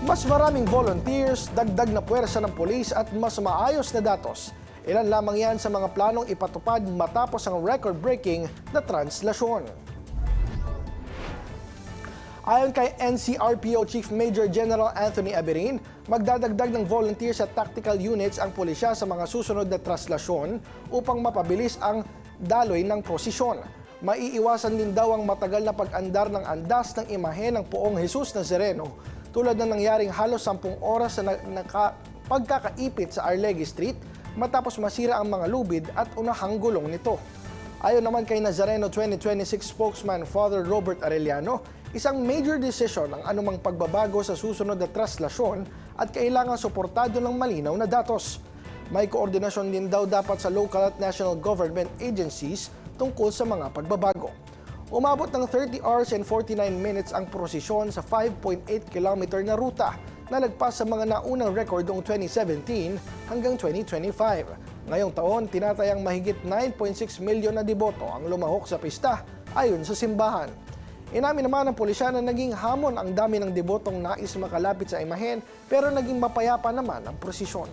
Mas maraming volunteers, dagdag na puwersa ng pulis at mas maayos na datos. Ilan lamang yan sa mga planong ipatupad matapos ang record-breaking na translasyon. Ayon kay NCRPO Chief Major General Anthony Aberin, magdadagdag ng volunteers at tactical units ang pulisya sa mga susunod na translasyon upang mapabilis ang daloy ng prosesyon. Maiiwasan din daw ang matagal na pag-andar ng andas ng imahe ng Poong Jesus Nazareno tulad ng nangyaring halos 10 oras na pagkakaipit sa Arlegui Street matapos masira ang mga lubid at unahang gulong nito. Ayon naman kay Nazareno 2026 spokesman Father Robert Arellano, isang major decision ang anumang pagbabago sa susunod na translasyon at kailangan suportado ng malinaw na datos. May koordinasyon din daw dapat sa local at national government agencies tungkol sa mga pagbabago. Umabot ng 30 hours and 49 minutes ang prosesyon sa 5.8 kilometer na ruta na lagpas sa mga naunang record noong 2017 hanggang 2025. Ngayong taon, tinatayang mahigit 9.6 milyon na deboto ang lumahok sa pista ayon sa simbahan. Inamin naman ng pulisya na naging hamon ang dami ng debotong nais makalapit sa imahen pero naging mapayapa naman ang prosesyon.